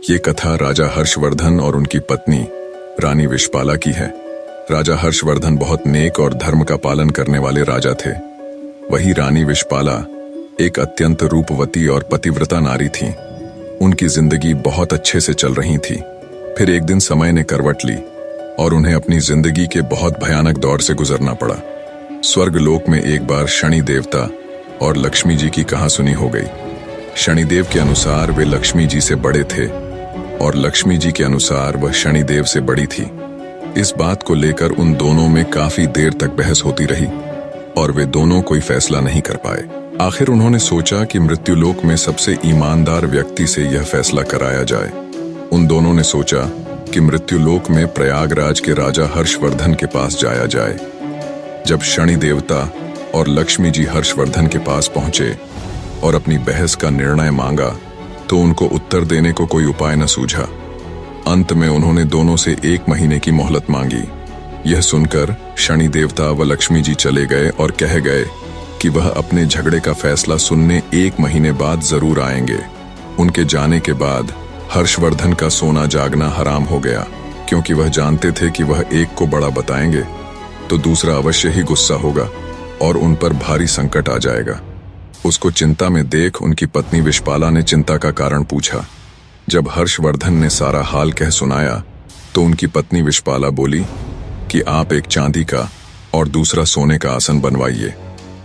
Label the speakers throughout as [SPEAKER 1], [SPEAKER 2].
[SPEAKER 1] ये कथा राजा हर्षवर्धन और उनकी पत्नी रानी विशपाला की है। राजा हर्षवर्धन बहुत नेक और धर्म का पालन करने वाले राजा थे। वही रानी विशपाला एक अत्यंत रूपवती और पतिव्रता नारी थी। उनकी जिंदगी बहुत अच्छे से चल रही थी। फिर एक दिन समय ने करवट ली और उन्हें अपनी जिंदगी के बहुत भयानक दौर से गुजरना पड़ा। स्वर्गलोक में एक बार शनि देवता और लक्ष्मी जी की कहासुनी हो गई। शनिदेव के अनुसार वे लक्ष्मी जी से बड़े थे और लक्ष्मी जी के अनुसार वह शनिदेव से बड़ी थी। इस बात को लेकर उन दोनों में काफी देर तक बहस होती रही और वे दोनों कोई फैसला नहीं कर पाए। आखिर उन्होंने सोचा कि मृत्युलोक में सबसे ईमानदार व्यक्ति से यह फैसला कराया जाए। उन दोनों ने सोचा कि मृत्युलोक में प्रयागराज के राजा हर्षवर्धन के पास जाया जाए। जब शनि देवता और लक्ष्मी जी हर्षवर्धन के पास पहुंचे और अपनी बहस का निर्णय मांगा तो उनको उत्तर देने को कोई उपाय न सूझा। अंत में उन्होंने दोनों से 1 महीने की मोहलत मांगी। यह सुनकर शनि देवता व लक्ष्मी जी चले गए और कह गए कि वह अपने झगड़े का फैसला सुनने 1 महीने बाद जरूर आएंगे। उनके जाने के बाद हर्षवर्धन का सोना जागना हराम हो गया, क्योंकि वह जानते थे कि वह एक को बड़ा बताएंगे तो दूसरा अवश्य ही गुस्सा होगा और उन पर भारी संकट आ जाएगा। उसको चिंता में देख उनकी पत्नी विशपाला ने चिंता का कारण पूछा। जब हर्षवर्धन ने सारा हाल कह सुनाया तो उनकी पत्नी विशपाला बोली कि आप एक चांदी का और दूसरा सोने का आसन बनवाइए।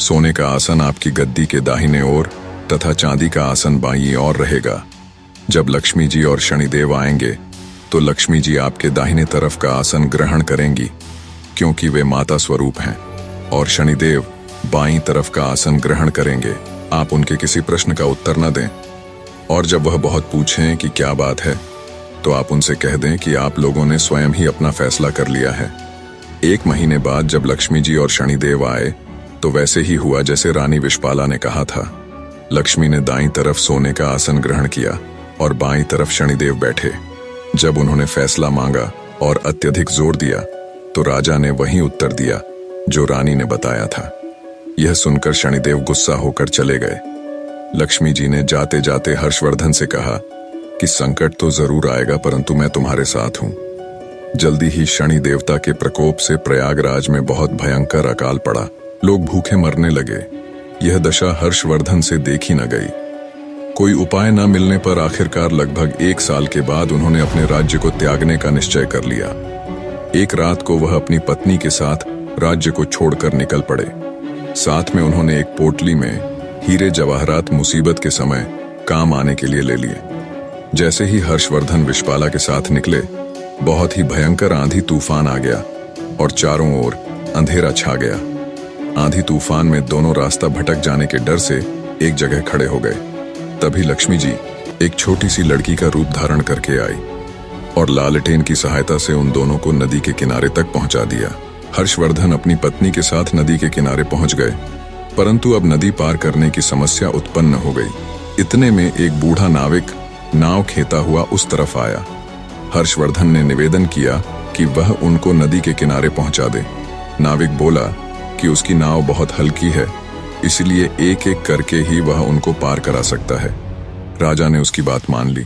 [SPEAKER 1] सोने का आसन आपकी गद्दी के दाहिने ओर तथा चांदी का आसन बाईं ओर रहेगा। जब लक्ष्मी जी और शनिदेव आएंगे तो लक्ष्मी जी आपके दाहिने तरफ का आसन ग्रहण करेंगी, क्योंकि वे माता स्वरूप हैं, और शनिदेव बाईं तरफ का आसन ग्रहण करेंगे। आप उनके किसी प्रश्न का उत्तर न दें, और जब वह बहुत पूछें कि क्या बात है तो आप उनसे कह दें कि आप लोगों ने स्वयं ही अपना फैसला कर लिया है। 1 महीने बाद जब लक्ष्मी जी और शनिदेव आए तो वैसे ही हुआ जैसे रानी विशपाला ने कहा था। लक्ष्मी ने दाईं तरफ सोने का आसन ग्रहण किया और बाईं तरफ शनिदेव बैठे। जब उन्होंने फैसला मांगा और अत्यधिक जोर दिया तो राजा ने वही उत्तर दिया जो रानी ने बताया था। यह सुनकर शनिदेव गुस्सा होकर चले गए। लक्ष्मी जी ने जाते जाते हर्षवर्धन से कहा कि संकट तो जरूर आएगा, परंतु मैं तुम्हारे साथ हूं। जल्दी ही शनि देवता के प्रकोप से प्रयागराज में बहुत भयंकर अकाल पड़ा। लोग भूखे मरने लगे। यह दशा हर्षवर्धन से देखी न गई। कोई उपाय न मिलने पर आखिरकार लगभग 1 साल के बाद उन्होंने अपने राज्य को त्यागने का निश्चय कर लिया। एक रात को वह अपनी पत्नी के साथ राज्य को छोड़कर निकल पड़े। साथ में उन्होंने एक पोटली में हीरे जवाहरात मुसीबत के समय काम आने के लिए ले लिए। जैसे ही हर्षवर्धन विशपाला के साथ निकले, बहुत ही भयंकर आंधी तूफान आ गया और चारों ओर अंधेरा छा गया। आंधी तूफान में दोनों रास्ता भटक जाने के डर से एक जगह खड़े हो गए। तभी लक्ष्मी जी एक छोटी सी लड़की का रूप धारण करके आई और लालटेन की सहायता से उन दोनों को नदी के किनारे तक पहुंचा दिया। हर्षवर्धन अपनी पत्नी के साथ नदी के किनारे पहुंच गए, परंतु अब नदी पार करने की समस्या उत्पन्न हो गई। इतने में एक बूढ़ा नाविक नाव खेता हुआ उस तरफ आया। हर्षवर्धन ने निवेदन किया कि वह उनको नदी के किनारे पहुंचा दे। नाविक बोला कि उसकी नाव बहुत हल्की है, इसलिए एक एक करके ही वह उनको पार करा सकता है। राजा ने उसकी बात मान ली।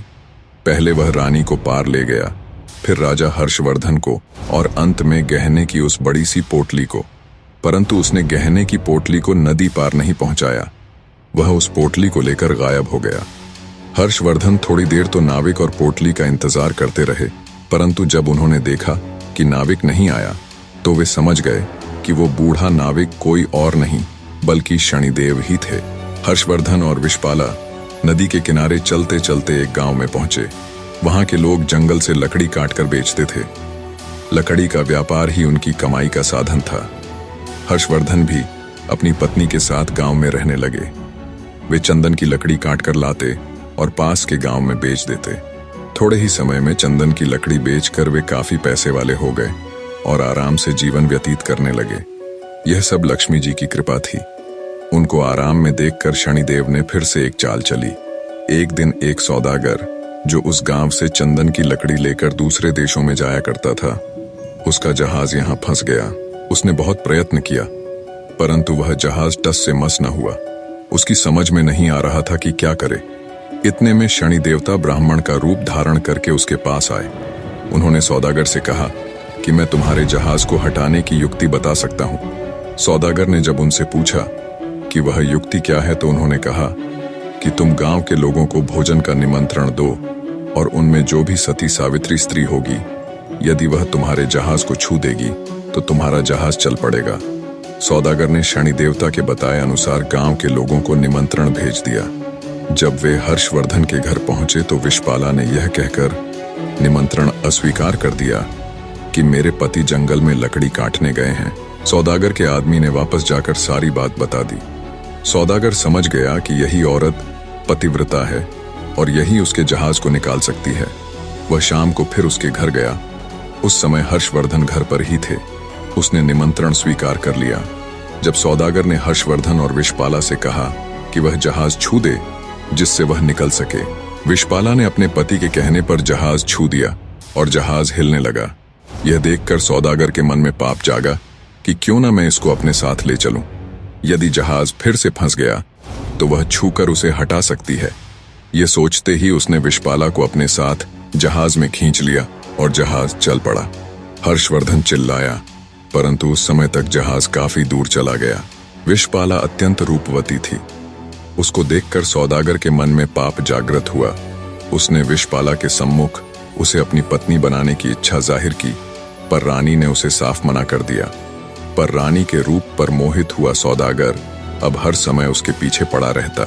[SPEAKER 1] पहले वह रानी को पार ले गया, फिर राजा हर्षवर्धन को और अंत में गहने की उस बड़ी सी पोटली को। परंतु उसने गहने की पोटली को नदी पार नहीं पहुंचाया। वह उस पोटली को लेकर गायब हो गया। हर्षवर्धन थोड़ी देर तो नाविक और पोटली का इंतजार करते रहे, परंतु जब उन्होंने देखा कि नाविक नहीं आया तो वे समझ गए कि वो बूढ़ा नाविक कोई और नहीं बल्कि शनिदेव ही थे। हर्षवर्धन और विशपाला नदी के किनारे चलते चलते एक गांव में पहुंचे। वहां के लोग जंगल से लकड़ी काटकर बेचते थे। लकड़ी का व्यापार ही उनकी कमाई का साधन था। हर्षवर्धन भी अपनी पत्नी के साथ गांव में रहने लगे। वे चंदन की लकड़ी काटकर लाते और पास के गांव में बेच देते। थोड़े ही समय में चंदन की लकड़ी बेचकर वे काफी पैसे वाले हो गए और आराम से जीवन व्यतीत करने लगे। यह सब लक्ष्मी जी की कृपा थी। उनको आराम में देखकर शनिदेव ने फिर से एक चाल चली। एक दिन एक सौदागर जो उस गांव से चंदन की लकड़ी लेकर दूसरे देशों में जाया करता था, उसका जहाज यहाँ फंस गया। उसने बहुत प्रयत्न किया, परंतु वह जहाज टस से मस न हुआ। उसकी समझ में नहीं आ रहा था कि क्या करे। इतने में शनि देवता ब्राह्मण का रूप धारण करके उसके पास आए। उन्होंने सौदागर से कहा कि मैं तुम्हारे जहाज को हटाने की युक्ति बता सकता हूं। सौदागर ने जब उनसे पूछा कि वह युक्ति क्या है तो उन्होंने कहा कि तुम गांव के लोगों को भोजन का निमंत्रण दो और उनमें जो भी सती सावित्री स्त्री होगी, यदि वह तुम्हारे जहाज को छू देगी तो तुम्हारा जहाज चल पड़ेगा। सौदागर ने शनि देवता के बताए अनुसार गांव के लोगों को निमंत्रण भेज दिया। जब वे हर्षवर्धन के घर पहुंचे तो विषपाला ने यह कहकर निमंत्रण अस्वीकार कर दिया कि मेरे पति जंगल में लकड़ी काटने गए हैं। सौदागर के आदमी ने वापस जाकर सारी बात बता दी। सौदागर समझ गया कि यही औरत पतिव्रता है और यही उसके जहाज को निकाल सकती है। वह शाम को फिर उसके घर गया। उस समय हर्षवर्धन घर पर ही थे। उसने निमंत्रण स्वीकार कर लिया। जब सौदागर ने हर्षवर्धन और विषपाला से कहा कि वह जहाज छू दे जिससे वह निकल सके, विषपाला ने अपने पति के कहने पर जहाज छू दिया और जहाज हिलने लगा। यह देखकर सौदागर के मन में पाप जागा कि क्यों ना मैं इसको अपने साथ ले चलूं। यदि जहाज फिर से फंस गया तो वह छूकर उसे हटा सकती है। यह सोचते ही उसने विषपाला को अपने साथ जहाज में खींच लिया और जहाज चल पड़ा। हर्षवर्धन चिल्लाया, परंतु उस समय तक जहाज काफी दूर चला गया। विषपाला अत्यंत रूपवती थी। उसको देखकर सौदागर के मन में पाप जागृत हुआ। उसने विषपाला के सम्मुख उसे अपनी पत्नी बनाने की इच्छा जाहिर की, पर रानी ने उसे साफ मना कर दिया। पर रानी के रूप पर मोहित हुआ सौदागर अब हर समय उसके पीछे पड़ा रहता।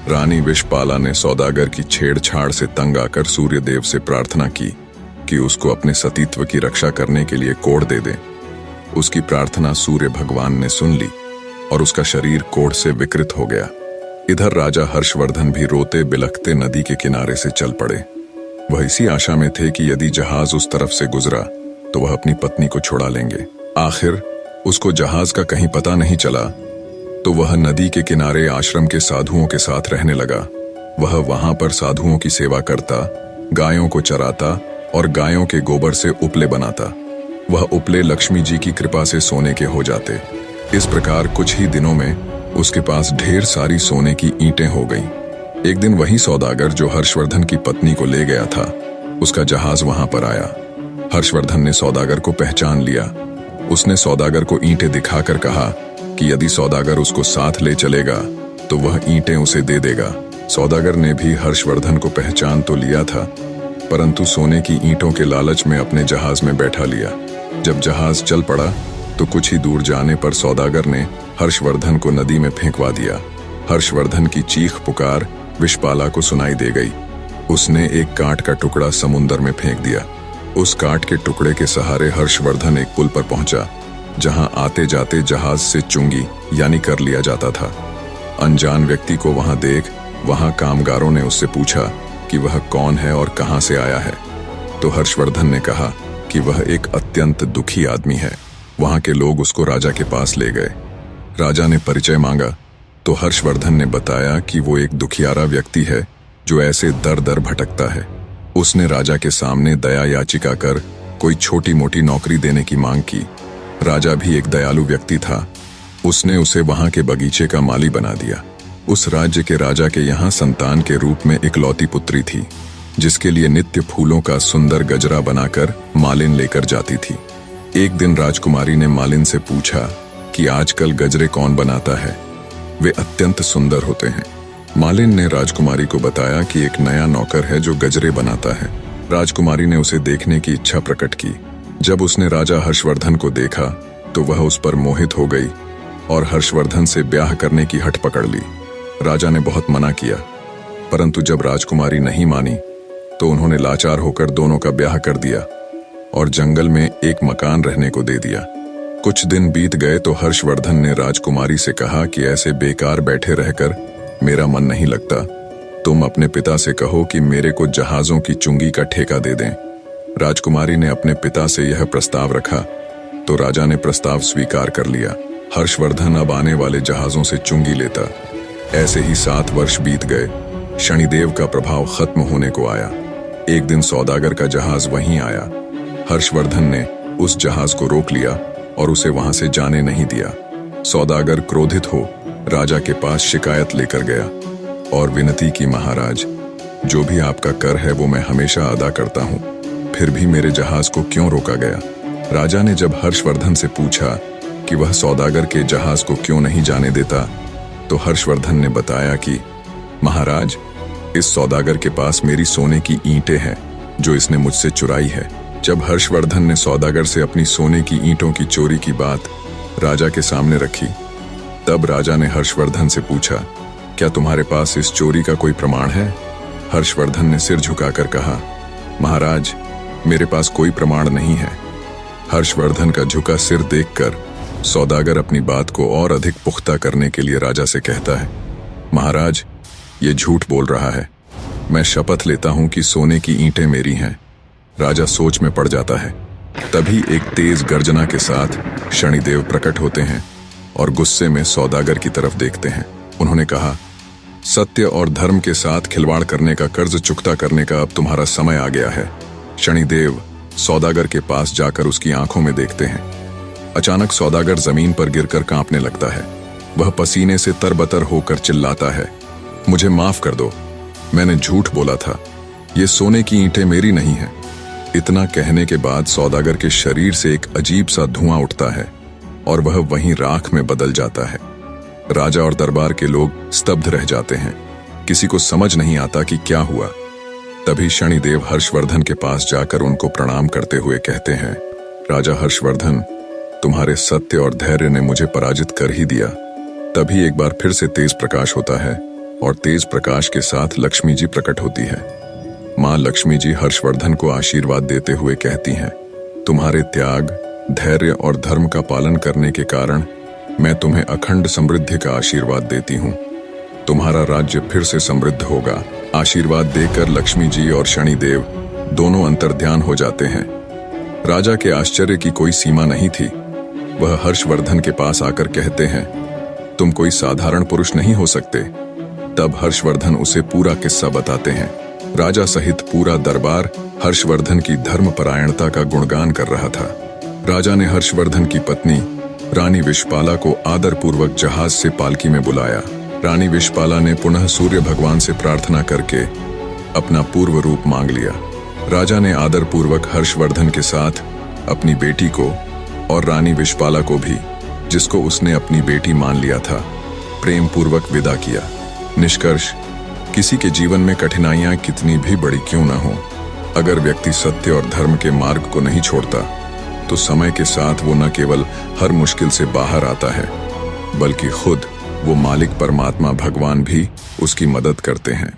[SPEAKER 1] रानी विषपाला ने सौदागर की छेड़छाड़ से तंग आकर सूर्यदेव से प्रार्थना की कि उसको अपने सतीत्व की रक्षा करने के लिए कोढ़ दे दे। उसकी प्रार्थना सूर्य भगवान ने सुन ली और उसका शरीर कोढ़ से विकृत हो गया। इधर राजा हर्षवर्धन भी रोते बिलखते नदी के किनारे से चल पड़े। वह इसी आशा में थे कि यदि जहाज उस तरफ से गुजरा तो वह अपनी पत्नी को छुड़ा लेंगे। आखिर उसको जहाज का कहीं पता नहीं चला तो वह नदी के किनारे आश्रम के साधुओं के साथ रहने लगा। वह वहां पर साधुओं की सेवा करता, गायों को चराता और गायों के गोबर से उपले बनाता। वह उपले लक्ष्मी जी की कृपा से सोने के हो जाते। इस प्रकार कुछ ही दिनों में उसके पास ढेर सारी सोने की ईंटें हो गईं। एक दिन वही सौदागर जो हर्षवर्धन की पत्नी को ले गया था, उसका जहाज वहां पर आया। हर्षवर्धन ने सौदागर को पहचान लिया। उसने सौदागर को ईंटें दिखाकर कहा कि यदि सौदागर उसको साथ ले चलेगा तो वह ईंटें उसे दे देगा। सौदागर ने भी हर्षवर्धन को पहचान तो लिया था, परंतु सोने की ईंटों के लालच में अपने जहाज में बैठा लिया। जब जहाज चल पड़ा तो कुछ ही दूर जाने पर सौदागर ने हर्षवर्धन को नदी में फेंकवा दिया। हर्षवर्धन की चीख पुकार विषपाला को सुनाई दे गई। उसने एक काठ का टुकड़ा समुंदर में फेंक दिया। उस काठ के टुकड़े के सहारे हर्षवर्धन एक पुल पर पहुंचा, जहां आते जाते जहाज से चुंगी यानी कर लिया जाता था। अनजान व्यक्ति को वहां देख वहां कामगारों ने उससे पूछा कि वह कौन है और कहां से आया है। तो हर्षवर्धन ने कहा कि वह एक अत्यंत दुखी आदमी है। वहां के लोग उसको राजा के पास ले गए। राजा ने परिचय मांगा तो हर्षवर्धन ने बताया कि वो एक दुखियारा व्यक्ति है जो ऐसे दर दर भटकता है। उसने राजा के सामने दया याचिका कर कोई छोटी मोटी नौकरी देने की मांग की। राजा भी एक दयालु व्यक्ति था। उसने उसे वहां के बगीचे का माली बना दिया। उस राज्य के राजा के यहाँ संतान के रूप में इकलौती पुत्री थी, जिसके लिए नित्य फूलों का सुंदर गजरा बनाकर मालिन लेकर जाती थी। एक दिन राजकुमारी ने मालिन से पूछा कि आजकल गजरे कौन बनाता है, वे अत्यंत सुंदर होते हैं। मालिन ने राजकुमारी को बताया कि एक नया नौकर है जो गजरे बनाता है। राजकुमारी ने उसे देखने की इच्छा प्रकट की। जब उसने राजा हर्षवर्धन को देखा तो वह उस पर मोहित हो गई और हर्षवर्धन से ब्याह करने की हठ पकड़ ली। राजा ने बहुत मना किया, परंतु जब राजकुमारी नहीं मानी तो उन्होंने लाचार होकर दोनों का ब्याह कर दिया और जंगल में एक मकान रहने को दे दिया। कुछ दिन बीत गए तो हर्षवर्धन ने राजकुमारी से कहा कि ऐसे बेकार बैठे रहकर मेरा मन नहीं लगता। तुम अपने पिता से कहो कि मेरे को जहाजों की चुंगी का ठेका दे दें। राजकुमारी ने अपने पिता से यह प्रस्ताव रखा तो राजा ने प्रस्ताव स्वीकार कर लिया। हर्षवर्धन अब आने वाले जहाजों से चुंगी लेता। ऐसे ही 7 वर्ष बीत गए। शनिदेव का प्रभाव खत्म होने को आया। एक दिन सौदागर का जहाज वहीं आया। हर्षवर्धन ने उस जहाज को रोक लिया और उसे वहां से जाने नहीं दिया। सौदागर क्रोधित हो राजा के पास शिकायत लेकर गया और विनती की, महाराज जो भी आपका कर है वो मैं हमेशा अदा करता हूँ, फिर भी मेरे जहाज को क्यों रोका गया? राजा ने जब हर्षवर्धन से पूछा कि वह सौदागर के जहाज को क्यों नहीं जाने देता, तो हर्षवर्धन ने बताया कि महाराज, इस सौदागर के पास मेरी सोने की ईंटें हैं जो इसने मुझसे चुराई है। जब हर्षवर्धन ने सौदागर से अपनी सोने की ईंटों की चोरी की बात राजा के सामने रखी, तब राजा ने हर्षवर्धन से पूछा, क्या तुम्हारे पास इस चोरी का कोई प्रमाण है? हर्षवर्धन ने सिर झुकाकर कहा, महाराज, मेरे पास कोई प्रमाण नहीं है। हर्षवर्धन का झुका सिर देखकर सौदागर अपनी बात को और अधिक पुख्ता करने के लिए राजा से कहता है, महाराज, ये झूठ बोल रहा है। मैं शपथ लेता हूं कि सोने की ईंटें मेरी हैं। राजा सोच में पड़ जाता है। तभी एक तेज गर्जना के साथ शनिदेव प्रकट होते हैं और गुस्से में सौदागर की तरफ देखते हैं। उन्होंने कहा, सत्य और धर्म के साथ खिलवाड़ करने का कर्ज चुकता करने का अब तुम्हारा समय आ गया है। शनिदेव सौदागर के पास जाकर उसकी आंखों में देखते हैं। अचानक सौदागर जमीन पर गिरकर कांपने लगता है। वह पसीने से तरबतर होकर चिल्लाता है, मुझे माफ कर दो, मैंने झूठ बोला था, ये सोने की ईंटें मेरी नहीं हैं। इतना कहने के बाद सौदागर के शरीर से एक अजीब सा धुआं उठता है और वह वहीं राख में बदल जाता है। राजा और दरबार के लोग स्तब्ध रह जाते हैं। किसी को समझ नहीं आता कि क्या हुआ। तभी शनिदेव हर्षवर्धन के पास जाकर उनको प्रणाम करते हुए कहते हैं, राजा हर्षवर्धन, तुम्हारे सत्य और धैर्य ने मुझे पराजित कर ही दिया। तभी एक बार फिर से तेज प्रकाश होता है और तेज प्रकाश के साथ लक्ष्मी जी प्रकट होती है। मां लक्ष्मी जी हर्षवर्धन को आशीर्वाद देते हुए कहती हैं, तुम्हारे त्याग, धैर्य और धर्म का पालन करने के कारण मैं तुम्हें अखंड समृद्धि का आशीर्वाद देती हूँ। तुम्हारा राज्य फिर से समृद्ध होगा। आशीर्वाद देकर लक्ष्मी जी और शनिदेव दोनों अंतर्ध्यान हो जाते हैं। राजा के आश्चर्य की कोई सीमा नहीं थी। वह हर्षवर्धन के पास आकर कहते हैं, तुम कोई साधारण पुरुष नहीं हो सकते। तब हर्षवर्धन उसे पूरा किस्सा बताते हैं। राजा सहित पूरा दरबार हर्षवर्धन की धर्मपरायणता का गुणगान कर रहा था। राजा ने हर्षवर्धन की पत्नी रानी विषपाला को आदरपूर्वक जहाज से पालकी में बुलाया। रानी विषपाला ने पुनः सूर्य भगवान से प्रार्थना करके अपना पूर्व रूप मांग लिया। राजा ने आदरपूर्वक हर्षवर्धन के साथ अपनी बेटी को और रानी विषपाला को भी, जिसको उसने अपनी बेटी मान लिया था, प्रेम पूर्वक विदा किया। निष्कर्ष, किसी के जीवन में कठिनाइयां कितनी भी बड़ी क्यों न हो, अगर व्यक्ति सत्य और धर्म के मार्ग को नहीं छोड़ता तो समय के साथ वो न केवल हर मुश्किल से बाहर आता है, बल्कि खुद वो मालिक परमात्मा भगवान भी उसकी मदद करते हैं।